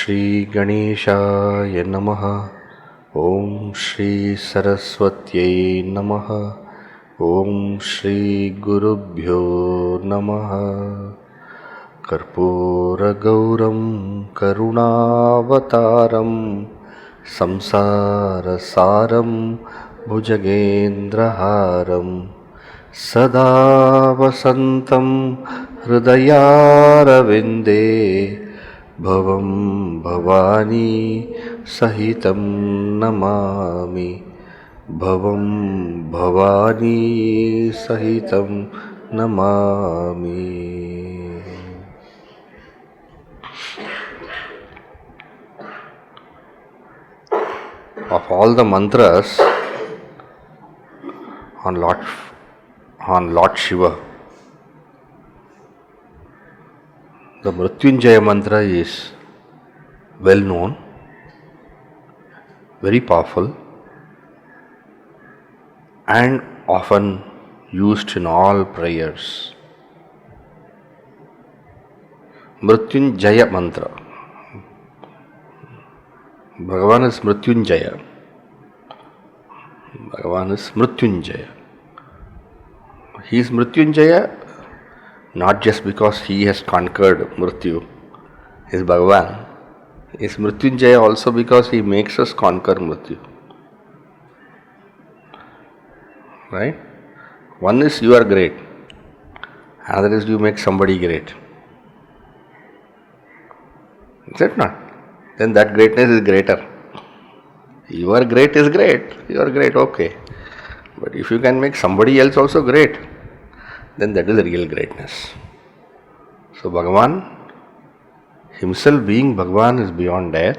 Shri Ganeshaya Namaha. Om Shri Saraswatyai Namaha. Om Shri Gurubhyo Namaha. Karpura Gauram Karunavataram Samsara Saram Bhujagendraharam Sada Vasantam Hridayaravinde Bhavam Bhavani Sahitam Namami. Bhavam Bhavani Sahitam Namami. Of all the mantras on Lord Shiva, the Mrityunjaya mantra is well known, very powerful, and often used in all prayers. Mrityunjaya mantra. Bhagavan is Mrityunjaya. Bhagavan is Mrityunjaya. He is Mrityunjaya not just because he has conquered Mrityu. He is Bhagavan. He is Mrityunjaya also because he makes us conquer Mrityu. Right? One is you are great. Another is you make somebody great. Is it not? Then that greatness is greater. You are great is great. You are great, okay. But if you can make somebody else also great, then that is real greatness. So Bhagavan himself being Bhagavan is beyond death,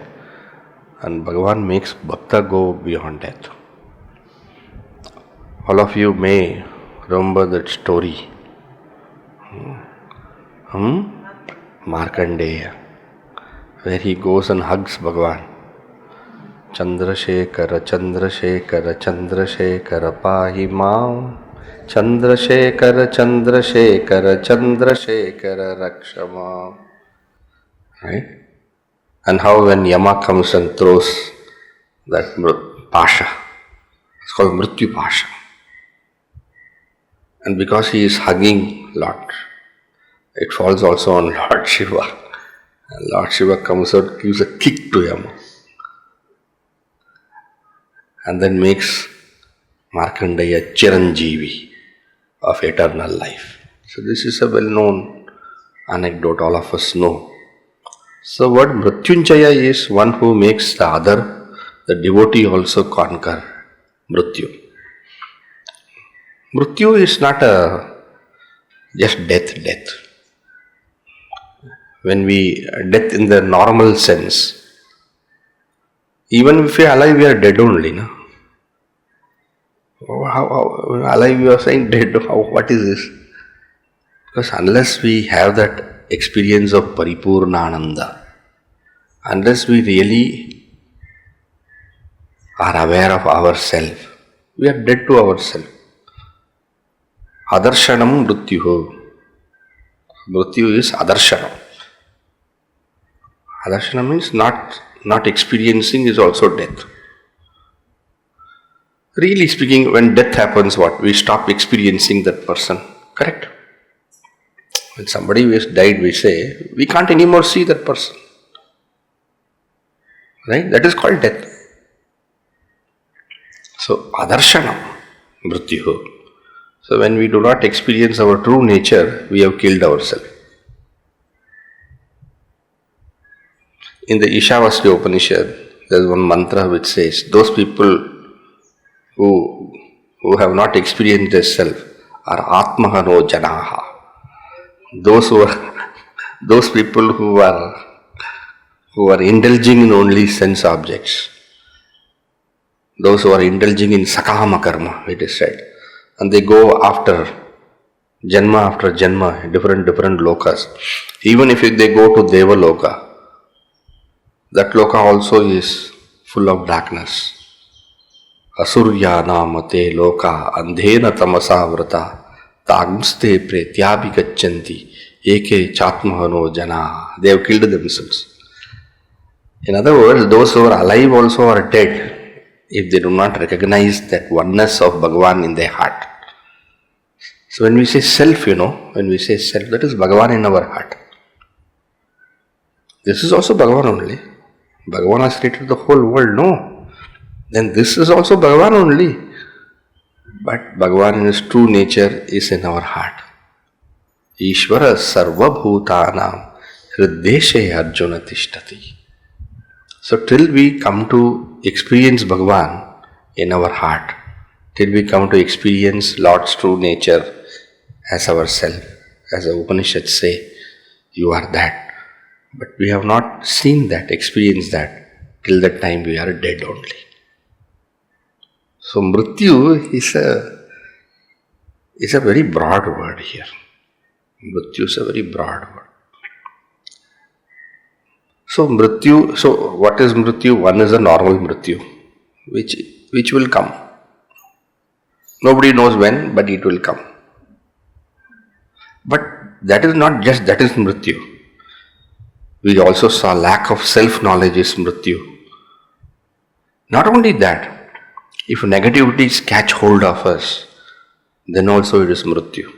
and Bhagavan makes Bhakta go beyond death. All of you may remember that story. Markandeya, where he goes and hugs Bhagavan. Chandrasekhara, Chandrasekhara, Chandrasekhara, pahi maam. Chandrasekhara, Chandrasekhara, Chandrasekhara, rakshama. Right? And how when Yama comes and throws that pasha, it's called Mrityu pasha. And because he is hugging Lord, it falls also on Lord Shiva. And Lord Shiva comes out, gives a kick to Yama, and then makes Markandeya Chiranjeevi of eternal life. So this is a well-known anecdote, all of us know. So what Mrityunjaya is one who makes the other, the devotee also conquer Mrityu. Mrityu is not just death. When we death in the normal sense, even if we are alive, we are dead only. No? How alive you are saying dead? What is this? Because unless we have that experience of Paripurnananda, unless we really are aware of ourselves, we are dead to ourselves. Adarshanam mrityuho. Mrityu is adarshanam. Adarshanam means not experiencing is also death. Really speaking, when death happens, what? We stop experiencing that person. Correct? When somebody has died, we say, we can't anymore see that person. Right? That is called death. So, adarshanam mrityuho. So, when we do not experience our true nature, we have killed ourselves. In the Ishavasya Upanishad, there is one mantra which says, those people who have not experienced their self are Atmahano Janaha. Those people who are indulging in only sense objects, those who are indulging in sakama karma, it is said, and they go after janma, different lokas. Even if they go to Deva Loka, that loka also is full of darkness. Asurya namate loka andhena tamasa vrata tagmste pretyabhi gachanti eke chatmahano jana. They have killed themselves. In other words, those who are alive also are dead if they do not recognize that oneness of Bhagavan in their heart. So when we say self, when we say self, that is Bhagavan in our heart. This is also Bhagavan only. Bhagavan has created the whole world, no. Then this is also Bhagavan only. But Bhagavan in his true nature is in our heart. Ishvara sarva bhutanam hriddeshe arjuna tishtati. So till we come to experience Bhagavan in our heart, till we come to experience Lord's true nature as ourself, as the Upanishads say, you are that. But we have not seen that, experienced that, till that time we are dead only. So Mrityu is a very broad word here. Mrityu is a very broad word. So what is Mrityu? One is a normal Mrityu, which will come. Nobody knows when, but it will come. But that is not just, that is Mrityu. We also saw lack of self-knowledge is Mrityu. Not only that, if negativities catch hold of us, then also it is Mrityu.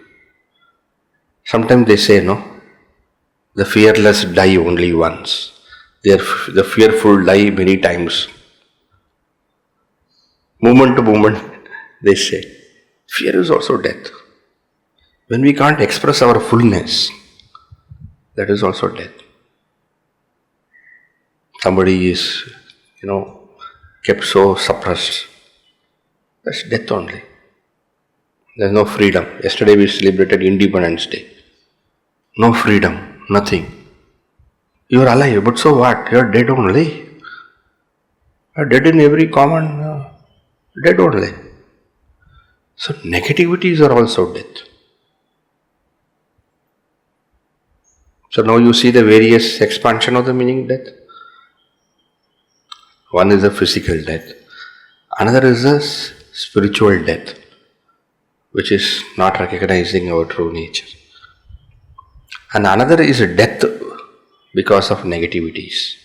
Sometimes they say, no, the fearless die only once. The fearful die many times. Moment to moment, they say, fear is also death. When we can't express our fullness, that is also death. Somebody is, kept so suppressed. That's death only. There's no freedom. Yesterday we celebrated Independence Day. No freedom, nothing. You are alive, but so what? You are dead only. You are dead in every common, dead only. So negativities are also death. So now you see the various expansion of the meaning death. One is a physical death. Another is a spiritual death, which is not recognizing our true nature. And another is a death because of negativities.